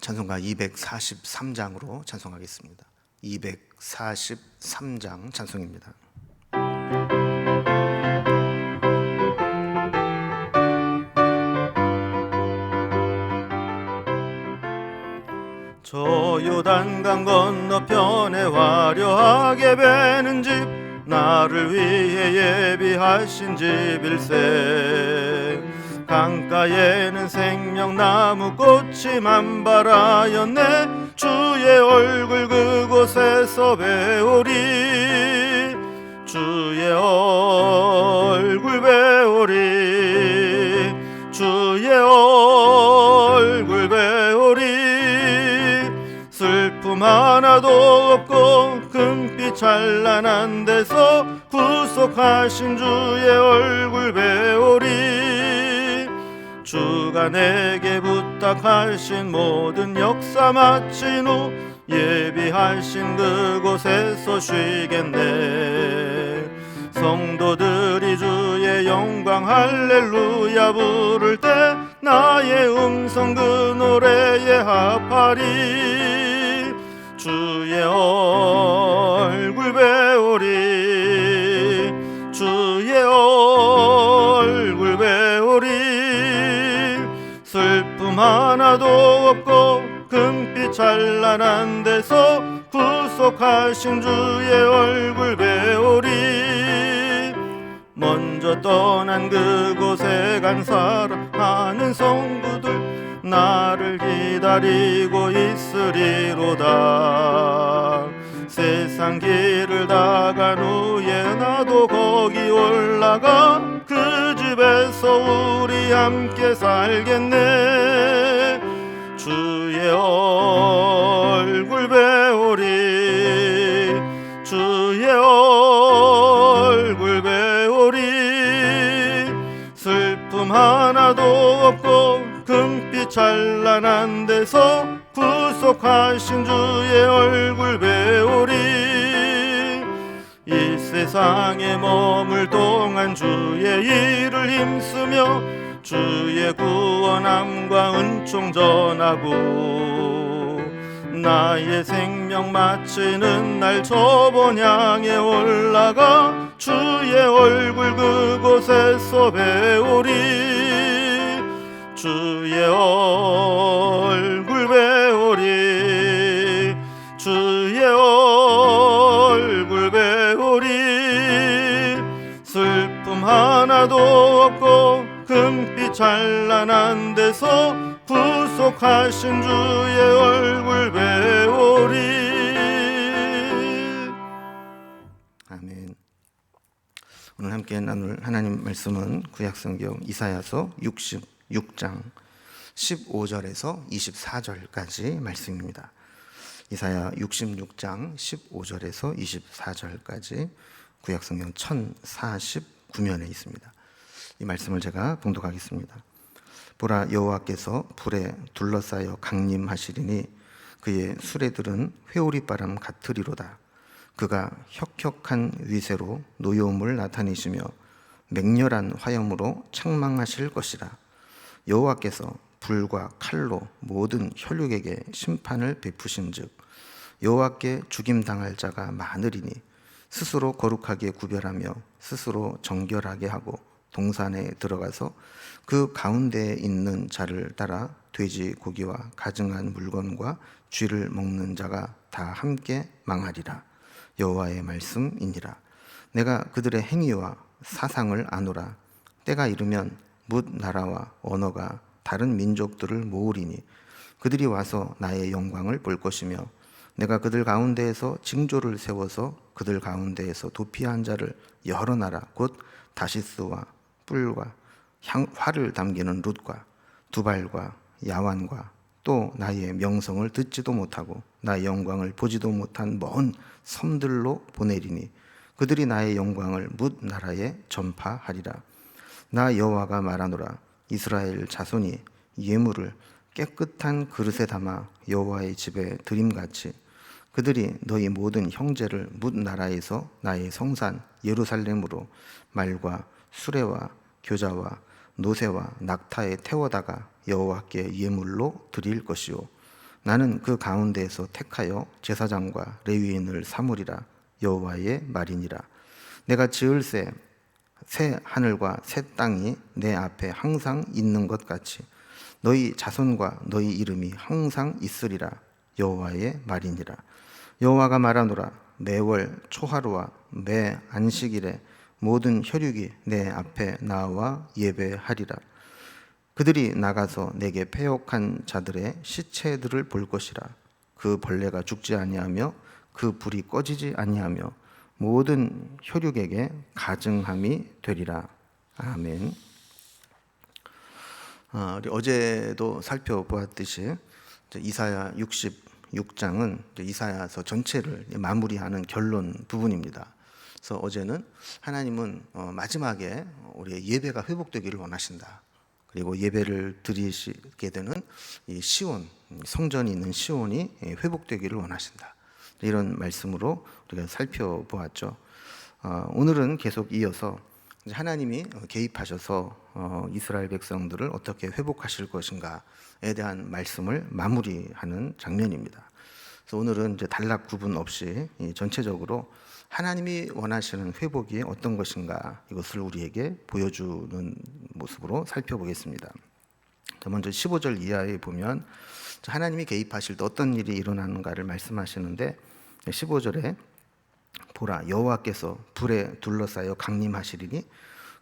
찬송가 243장으로 찬송하겠습니다. 243장 찬송입니다. 저 요단강 건너편에 화려하게 베는 집, 나를 위해 예비하신 집일세. 강가에는 생명나무 꽃이 만발하였네. 주의 얼굴 그곳에서 배우리. 주의 얼굴 배우리. 주의 얼굴 배우리. 슬픔 하나도 없고 금빛 찬란한 데서 구속하신 주의 얼굴 배우리. 주가 내게 부탁하신 모든 역사 마친 후 예비하신 그곳에서 쉬겠네. 성도들이 주의 영광 할렐루야 부를 때 나의 음성 그 노래에 합하리. 주의 얼굴 배우리. 주의 얼굴 배우리. 슬픔 하나도 없고 금빛 찬란한 데서 구속하신 주의 얼굴 배우리. 먼저 떠난 그곳에 간 사랑하는 성도들 나를 기다리고 있으리로다. 세상 길을 다 간 후에 나도 거기 올라가 그 집에서 우리 함께 살겠네. 주의 얼굴 배우리. 주의 얼굴 배우리. 슬픔 하나도 없고 금빛 찬란한 데서 구속하신 주의 얼굴 배우리. 이 세상에 머물 동안 주의 일을 힘쓰며 주의 구원함과 은총 전하고 나의 생명 마치는 날 저 본향에 올라가 주의 얼굴 그곳에서 배우리. 주의 얼굴 배우리. 주의 얼굴 배우리. 슬픔 하나도 없고 금빛 찬란한 데서 구속하신 주의 얼굴 배우리. 아멘. 오늘 함께 나눌 하나님 말씀은 구약성경 이사야서 66장 15절에서 24절까지 말씀입니다. 이사야 66장 15절에서 24절까지 구약성경 1049면에 있습니다. 이 말씀을 제가 봉독하겠습니다. 보라, 여호와께서 불에 둘러싸여 강림하시리니 그의 수레들은 회오리바람 같으리로다. 그가 혁혁한 위세로 노여움을 나타내시며 맹렬한 화염으로 책망하실 것이라. 여호와께서 불과 칼로 모든 혈육에게 심판을 베푸신즉 여호와께 죽임당할 자가 많으리니 스스로 거룩하게 구별하며 스스로 정결하게 하고 동산에 들어가서 그 가운데에 있는 자를 따라 돼지 고기와 가증한 물건과 쥐를 먹는 자가 다 함께 망하리라. 여호와의 말씀이니라. 내가 그들의 행위와 사상을 아노라. 때가 이르면 뭇 나라와 언어가 다른 민족들을 모으리니 그들이 와서 나의 영광을 볼 것이며 내가 그들 가운데에서 징조를 세워서 그들 가운데에서 도피한 자를 여러 나라 곧 다시스와 뿔과 활을 담기는 룻과 두발과 야완과 또 나의 명성을 듣지도 못하고 나의 영광을 보지도 못한 먼 섬들로 보내리니 그들이 나의 영광을 뭇 나라에 전파하리라. 나 여호와가 말하노라. 이스라엘 자손이 예물을 깨끗한 그릇에 담아 여호와의 집에 드림같이 그들이 너희 모든 형제를 뭇 나라에서 나의 성산 예루살렘으로 말과 수레와 교자와 노새와 낙타에 태워다가 여호와께 예물로 드릴 것이요 나는 그 가운데에서 택하여 제사장과 레위인을 삼으리라. 여호와의 말이니라. 내가 지을 새 하늘과 새 땅이 내 앞에 항상 있는 것 같이 너희 자손과 너희 이름이 항상 있으리라. 여호와의 말이니라. 여호와가 말하노라. 매월 초하루와 매 안식일에 모든 혈육이 내 앞에 나와 예배하리라. 그들이 나가서 내게 패역한 자들의 시체들을 볼 것이라. 그 벌레가 죽지 아니하며 그 불이 꺼지지 아니하며 모든 혈육에게 가증함이 되리라. 아멘. 우리 어제도 살펴보았듯이 이사야 66장은 이사야서 전체를 마무리하는 결론 부분입니다. 그래서 어제는 하나님은 마지막에 우리의 예배가 회복되기를 원하신다. 그리고 예배를 드리시게 되는 이 시온, 성전이 있는 시온이 회복되기를 원하신다. 이런 말씀으로 우리가 살펴보았죠. 오늘은 계속 이어서 하나님이 개입하셔서 이스라엘 백성들을 어떻게 회복하실 것인가에 대한 말씀을 마무리하는 장면입니다. 그래서 오늘은 이제 단락 구분 없이 전체적으로 하나님이 원하시는 회복이 어떤 것인가 이것을 우리에게 보여주는 모습으로 살펴보겠습니다. 먼저 15절 이하에 보면 하나님이 개입하실 때 어떤 일이 일어나는가를 말씀하시는데 15절에 보라 여호와께서 불에 둘러싸여 강림하시리니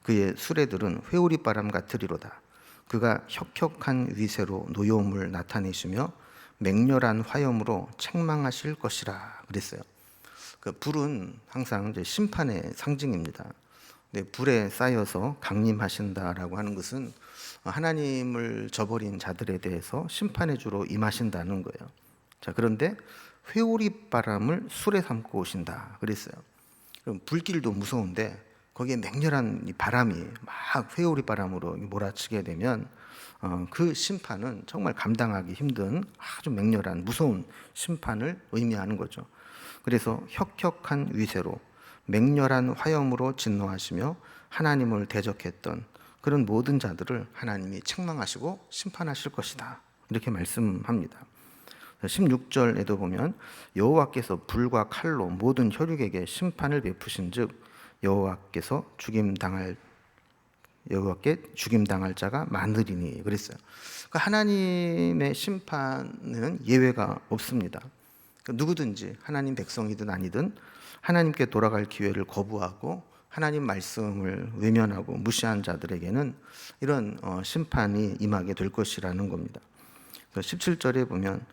그의 수레들은 회오리 바람 같으리로다. 그가 혁혁한 위세로 노여움을 나타내시며 맹렬한 화염으로 책망하실 것이라 그랬어요. 그 불은 항상 이제 심판의 상징입니다. 근데 불에 쌓여서 강림하신다라고 하는 것은 하나님을 저버린 자들에 대해서 심판의 주로 임하신다는 거예요. 자, 그런데 회오리 바람을 술에 삼고 오신다 그랬어요. 그럼 불길도 무서운데 거기에 맹렬한 이 바람이 막 회오리 바람으로 몰아치게 되면 그 심판은 정말 감당하기 힘든 아주 맹렬한 무서운 심판을 의미하는 거죠. 그래서 혁혁한 위세로 맹렬한 화염으로 진노하시며 하나님을 대적했던 그런 모든 자들을 하나님이 책망하시고 심판하실 것이다 이렇게 말씀합니다. 16절에도 보면 여호와께서 불과 칼로 모든 혈육에게 심판을 베푸신즉 여호와께 죽임당할 자가 많으리니 그랬어요. 그러니까 하나님의 심판은 예외가 없습니다. 누구든지 하나님 백성이든 아니든 하나님께 돌아갈 기회를 거부하고 하나님 말씀을 외면하고 무시한 자들에게는 이런 심판이 임하게 될 것이라는 겁니다. 17절에 보면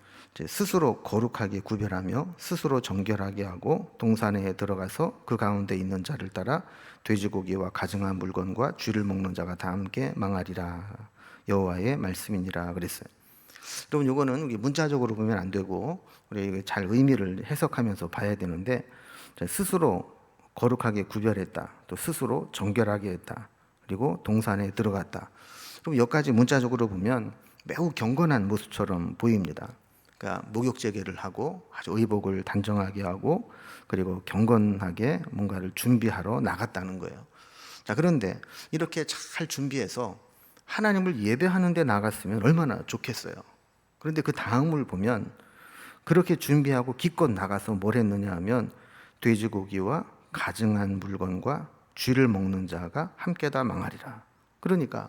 스스로 거룩하게 구별하며 스스로 정결하게 하고 동산에 들어가서 그 가운데 있는 자를 따라 돼지고기와 가증한 물건과 쥐를 먹는 자가 다 함께 망하리라. 여호와의 말씀이니라 그랬어요. 여러분 이거는 문자적으로 보면 안 되고 우리 잘 의미를 해석하면서 봐야 되는데 스스로 거룩하게 구별했다. 또 스스로 정결하게 했다. 그리고 동산에 들어갔다. 그럼 여기까지 문자적으로 보면 매우 경건한 모습처럼 보입니다. 그러니까 목욕제계를 하고 아주 의복을 단정하게 하고 그리고 경건하게 뭔가를 준비하러 나갔다는 거예요. 자, 그런데 이렇게 잘 준비해서 하나님을 예배하는 데 나갔으면 얼마나 좋겠어요. 그런데 그 다음을 보면 그렇게 준비하고 기껏 나가서 뭘 했느냐 하면 돼지고기와 가증한 물건과 쥐를 먹는 자가 함께 다 망하리라. 그러니까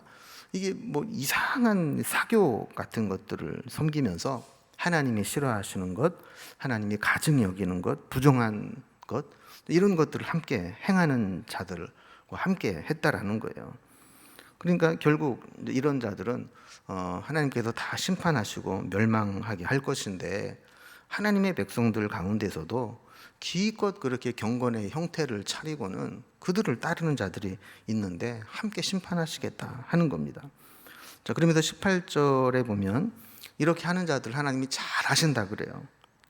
이게 뭐 이상한 사교 같은 것들을 섬기면서 하나님이 싫어하시는 것, 하나님이 가증히 여기는 것, 부정한 것 이런 것들을 함께 행하는 자들과 함께 했다라는 거예요. 그러니까 결국 이런 자들은 하나님께서 다 심판하시고 멸망하게 할 것인데 하나님의 백성들 가운데서도 기껏 그렇게 경건의 형태를 차리고는 그들을 따르는 자들이 있는데 함께 심판하시겠다 하는 겁니다. 자, 그러면서 18절에 보면 이렇게 하는 자들 하나님이 잘 아신다 그래요.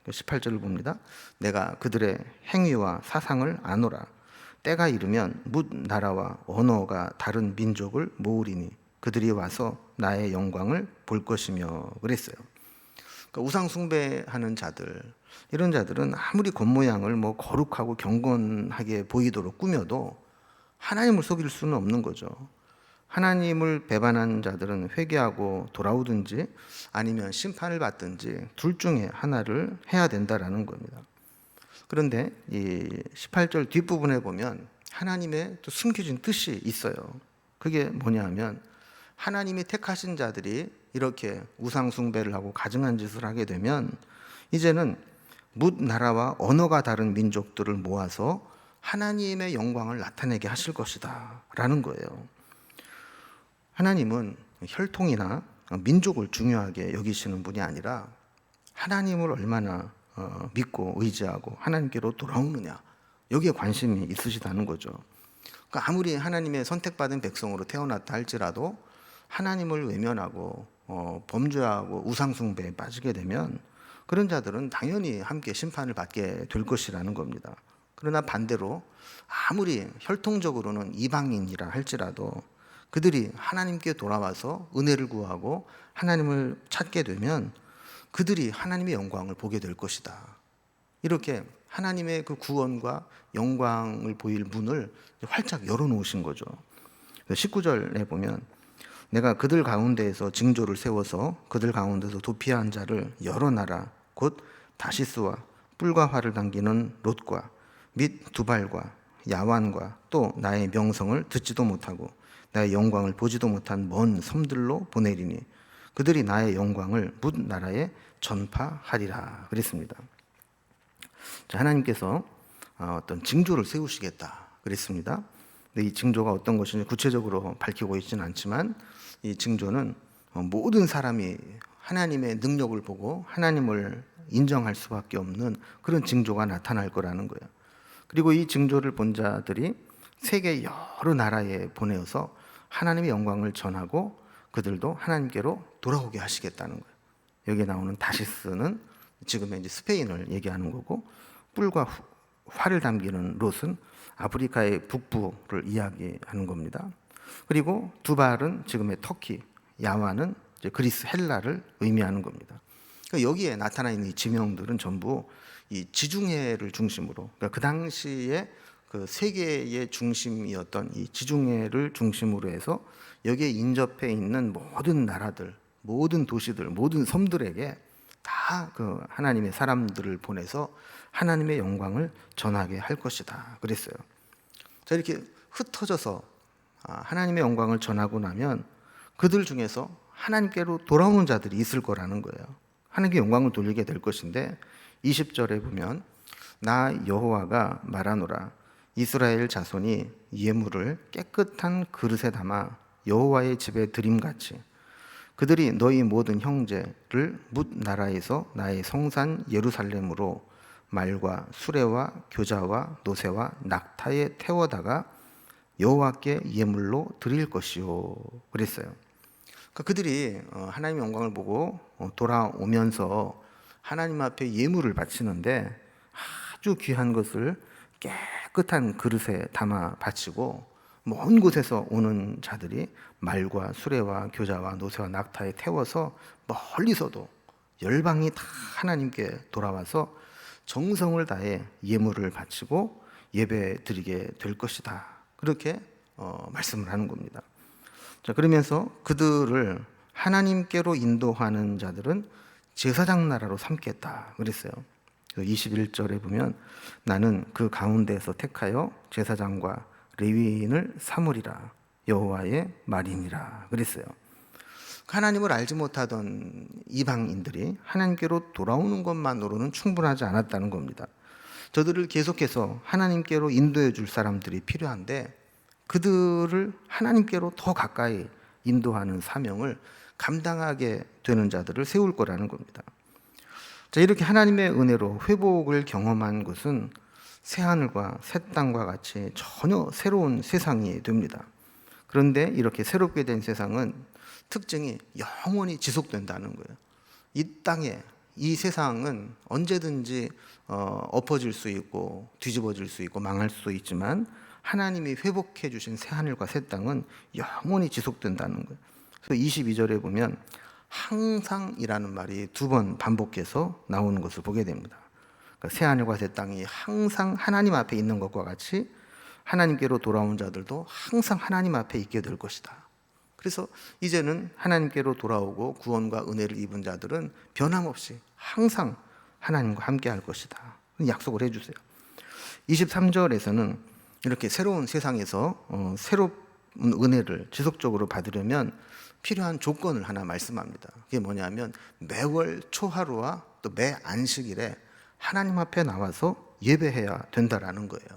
18절을 봅니다. 내가 그들의 행위와 사상을 아노라. 때가 이르면 뭇 나라와 언어가 다른 민족을 모으리니 그들이 와서 나의 영광을 볼 것이며 그랬어요. 그러니까 우상 숭배하는 자들 이런 자들은 아무리 겉모양을 뭐 거룩하고 경건하게 보이도록 꾸며도 하나님을 속일 수는 없는 거죠. 하나님을 배반한 자들은 회개하고 돌아오든지 아니면 심판을 받든지 둘 중에 하나를 해야 된다라는 겁니다. 그런데 이 18절 뒷부분에 보면 하나님의 또 숨겨진 뜻이 있어요. 그게 뭐냐 하면 하나님이 택하신 자들이 이렇게 우상 숭배를 하고 가증한 짓을 하게 되면 이제는 뭇 나라와 언어가 다른 민족들을 모아서 하나님의 영광을 나타내게 하실 것이다 라는 거예요. 하나님은 혈통이나 민족을 중요하게 여기시는 분이 아니라 하나님을 얼마나 믿고 의지하고 하나님께로 돌아오느냐, 여기에 관심이 있으시다는 거죠. 그러니까 아무리 하나님의 선택받은 백성으로 태어났다 할지라도 하나님을 외면하고 범죄하고 우상숭배에 빠지게 되면 그런 자들은 당연히 함께 심판을 받게 될 것이라는 겁니다. 그러나 반대로 아무리 혈통적으로는 이방인이라 할지라도 그들이 하나님께 돌아와서 은혜를 구하고 하나님을 찾게 되면 그들이 하나님의 영광을 보게 될 것이다. 이렇게 하나님의 그 구원과 영광을 보일 문을 활짝 열어놓으신 거죠. 19절에 보면 내가 그들 가운데에서 징조를 세워서 그들 가운데서 도피한 자를 여러 나라 곧 다시스와 뿔과 활을 당기는 롯과 및 두발과 야완과 또 나의 명성을 듣지도 못하고 나의 영광을 보지도 못한 먼 섬들로 보내리니 그들이 나의 영광을 뭇 나라에 전파하리라 그랬습니다. 자, 하나님께서 어떤 징조를 세우시겠다 그랬습니다. 근데 이 징조가 어떤 것인지 구체적으로 밝히고 있지는 않지만 이 징조는 모든 사람이 하나님의 능력을 보고 하나님을 인정할 수밖에 없는 그런 징조가 나타날 거라는 거예요. 그리고 이 징조를 본 자들이 세계 여러 나라에 보내어서 하나님의 영광을 전하고 그들도 하나님께로 돌아오게 하시겠다는 거예요. 여기에 나오는 다시스는 지금의 이제 스페인을 얘기하는 거고, 뿔과 활을 담기는 롯은 아프리카의 북부를 이야기하는 겁니다. 그리고 두발은 지금의 터키, 야완은 이제 그리스 헬라를 의미하는 겁니다. 그러니까 여기에 나타나 있는 이 지명들은 전부 이 지중해를 중심으로, 그러니까 그 당시에 그 세계의 중심이었던 이 지중해를 중심으로 해서 여기에 인접해 있는 모든 나라들, 모든 도시들, 모든 섬들에게 다 그 하나님의 사람들을 보내서 하나님의 영광을 전하게 할 것이다 그랬어요. 자, 이렇게 흩어져서 하나님의 영광을 전하고 나면 그들 중에서 하나님께로 돌아오는 자들이 있을 거라는 거예요. 하나님께 영광을 돌리게 될 것인데 20절에 보면 나 여호와가 말하노라 이스라엘 자손이 예물을 깨끗한 그릇에 담아 여호와의 집에 드림같이 그들이 너희 모든 형제를 뭇 나라에서 나의 성산 예루살렘으로 말과 수레와 교자와 노새와 낙타에 태워다가 여호와께 예물로 드릴 것이요 그랬어요. 그러니까 그들이 하나님의 영광을 보고 돌아오면서 하나님 앞에 예물을 바치는데 아주 귀한 것을 깨끗한 그릇에 담아 바치고 먼 곳에서 오는 자들이 말과 수레와 교자와 노새와 낙타에 태워서 멀리서도 열방이 다 하나님께 돌아와서 정성을 다해 예물을 바치고 예배 드리게 될 것이다. 그렇게 말씀을 하는 겁니다. 자, 그러면서 그들을 하나님께로 인도하는 자들은 제사장 나라로 삼겠다 그랬어요. 21절에 보면 나는 그 가운데에서 택하여 제사장과 레위인을 삼으리라 여호와의 말이니라 그랬어요. 하나님을 알지 못하던 이방인들이 하나님께로 돌아오는 것만으로는 충분하지 않았다는 겁니다. 저들을 계속해서 하나님께로 인도해 줄 사람들이 필요한데 그들을 하나님께로 더 가까이 인도하는 사명을 감당하게 되는 자들을 세울 거라는 겁니다. 자, 이렇게 하나님의 은혜로 회복을 경험한 것은 새하늘과 새 땅과 같이 전혀 새로운 세상이 됩니다. 그런데 이렇게 새롭게 된 세상은 특징이 영원히 지속된다는 거예요. 이 땅에 이 세상은 언제든지 엎어질 수 있고 뒤집어질 수 있고 망할 수도 있지만 하나님이 회복해 주신 새하늘과 새 땅은 영원히 지속된다는 거예요. 그래서 22절에 보면 항상이라는 말이 2번 반복해서 나오는 것을 보게 됩니다. 그러니까 새하늘과 새 땅이 항상 하나님 앞에 있는 것과 같이 하나님께로 돌아온 자들도 항상 하나님 앞에 있게 될 것이다. 그래서 이제는 하나님께로 돌아오고 구원과 은혜를 입은 자들은 변함없이 항상 하나님과 함께 할 것이다, 약속을 해주세요. 23절에서는 이렇게 새로운 세상에서 새로운 은혜를 지속적으로 받으려면 필요한 조건을 하나 말씀합니다. 그게 뭐냐면 매월 초하루와 또 매 안식일에 하나님 앞에 나와서 예배해야 된다라는 거예요.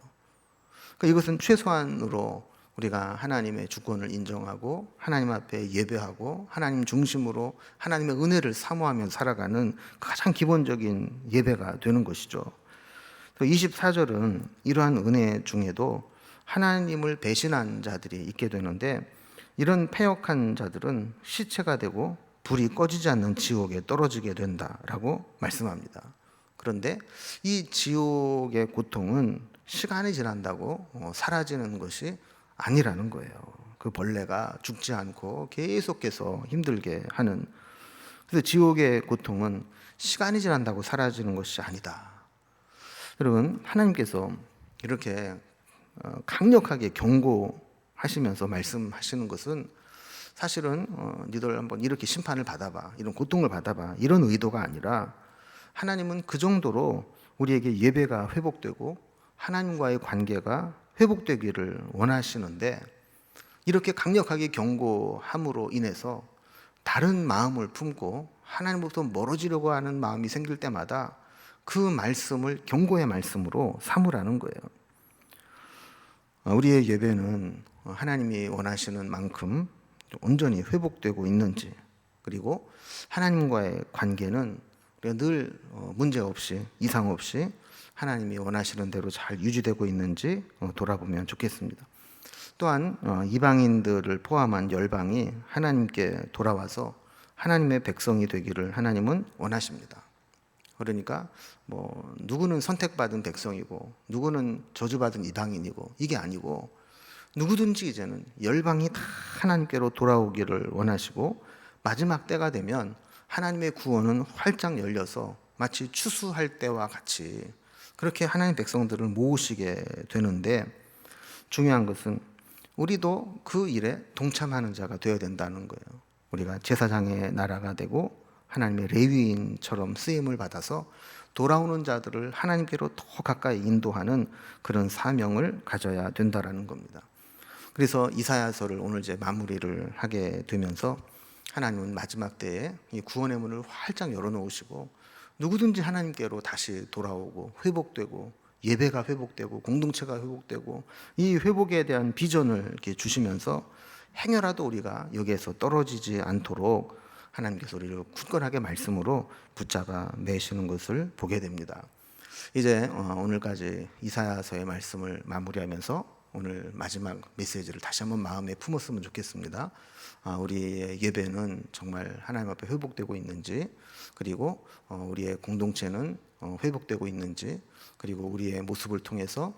그러니까 이것은 최소한으로 우리가 하나님의 주권을 인정하고 하나님 앞에 예배하고 하나님 중심으로 하나님의 은혜를 사모하며 살아가는 가장 기본적인 예배가 되는 것이죠. 24절은 이러한 은혜 중에도 하나님을 배신한 자들이 있게 되는데, 이런 패역한 자들은 시체가 되고 불이 꺼지지 않는 지옥에 떨어지게 된다라고 말씀합니다. 그런데 이 지옥의 고통은 시간이 지난다고 사라지는 것이 아니라는 거예요. 그 벌레가 죽지 않고 계속해서 힘들게 하는, 그래서 지옥의 고통은 시간이 지난다고 사라지는 것이 아니다. 여러분, 하나님께서 이렇게 강력하게 경고하시면서 말씀하시는 것은 사실은 니들 한번 이렇게 심판을 받아봐, 이런 고통을 받아봐, 이런 의도가 아니라 하나님은 그 정도로 우리에게 예배가 회복되고 하나님과의 관계가 회복되기를 원하시는데, 이렇게 강력하게 경고함으로 인해서 다른 마음을 품고 하나님으로부터 멀어지려고 하는 마음이 생길 때마다 그 말씀을 경고의 말씀으로 삼으라는 거예요. 우리의 예배는 하나님이 원하시는 만큼 온전히 회복되고 있는지, 그리고 하나님과의 관계는 우리가 늘 문제없이, 이상 없이 하나님이 원하시는 대로 잘 유지되고 있는지 돌아보면 좋겠습니다. 또한 이방인들을 포함한 열방이 하나님께 돌아와서 하나님의 백성이 되기를 하나님은 원하십니다. 그러니까 누구는 선택받은 백성이고 누구는 저주받은 이방인이고 이게 아니고, 누구든지 이제는 열방이 다 하나님께로 돌아오기를 원하시고, 마지막 때가 되면 하나님의 구원은 활짝 열려서 마치 추수할 때와 같이 그렇게 하나님 백성들을 모으시게 되는데, 중요한 것은 우리도 그 일에 동참하는 자가 되어야 된다는 거예요. 우리가 제사장의 나라가 되고 하나님의 레위인처럼 쓰임을 받아서 돌아오는 자들을 하나님께로 더 가까이 인도하는 그런 사명을 가져야 된다라는 겁니다. 그래서 이사야서를 오늘 이제 마무리를 하게 되면서 하나님은 마지막 때에 이 구원의 문을 활짝 열어놓으시고 누구든지 하나님께로 다시 돌아오고 회복되고 예배가 회복되고 공동체가 회복되고 이 회복에 대한 비전을 이렇게 주시면서 행여라도 우리가 여기에서 떨어지지 않도록 하나님께서 우리를 굳건하게 말씀으로 붙잡아 매시는 것을 보게 됩니다. 이제 오늘까지 이사야서의 말씀을 마무리하면서 오늘 마지막 메시지를 다시 한번 마음에 품었으면 좋겠습니다. 우리의 예배는 정말 하나님 앞에 회복되고 있는지, 그리고 우리의 공동체는 회복되고 있는지, 그리고 우리의 모습을 통해서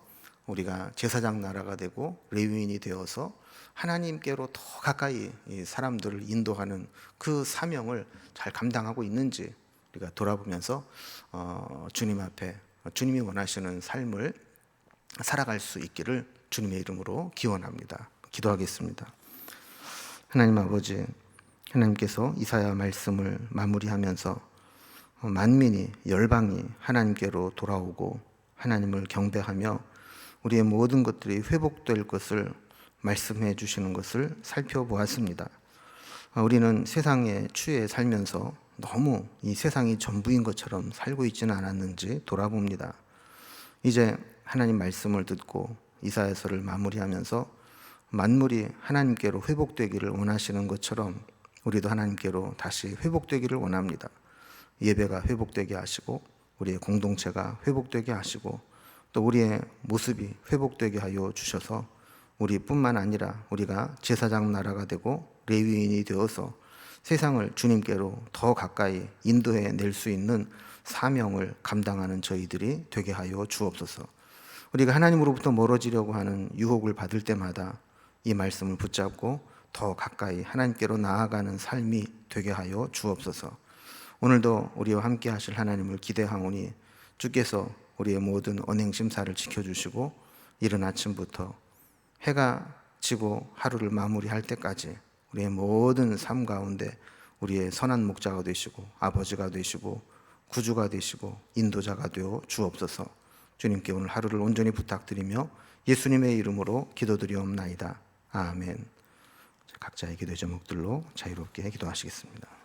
우리가 제사장 나라가 되고 레위인이 되어서 하나님께로 더 가까이 사람들을 인도하는 그 사명을 잘 감당하고 있는지 우리가 돌아보면서 주님 앞에 주님이 원하시는 삶을 살아갈 수 있기를 주님의 이름으로 기원합니다. 기도하겠습니다. 하나님 아버지, 하나님께서 이사야 말씀을 마무리하면서 만민이, 열방이 하나님께로 돌아오고 하나님을 경배하며 우리의 모든 것들이 회복될 것을 말씀해 주시는 것을 살펴보았습니다. 우리는 세상에 취해 살면서 너무 이 세상이 전부인 것처럼 살고 있지는 않았는지 돌아봅니다. 이제 하나님 말씀을 듣고 이사야서를 마무리하면서 만물이 하나님께로 회복되기를 원하시는 것처럼 우리도 하나님께로 다시 회복되기를 원합니다. 예배가 회복되게 하시고 우리의 공동체가 회복되게 하시고 또 우리의 모습이 회복되게 하여 주셔서 우리뿐만 아니라 우리가 제사장 나라가 되고 레위인이 되어서 세상을 주님께로 더 가까이 인도해 낼 수 있는 사명을 감당하는 저희들이 되게 하여 주옵소서. 우리가 하나님으로부터 멀어지려고 하는 유혹을 받을 때마다 이 말씀을 붙잡고 더 가까이 하나님께로 나아가는 삶이 되게 하여 주옵소서. 오늘도 우리와 함께 하실 하나님을 기대하오니 주께서 우리의 모든 언행 심사를 지켜주시고 이른 아침부터 해가 지고 하루를 마무리할 때까지 우리의 모든 삶 가운데 우리의 선한 목자가 되시고 아버지가 되시고 구주가 되시고 인도자가 되어 주옵소서. 주님께 오늘 하루를 온전히 부탁드리며 예수님의 이름으로 기도드리옵나이다. 아멘. 각자의 기도의 제목들로 자유롭게 기도하시겠습니다.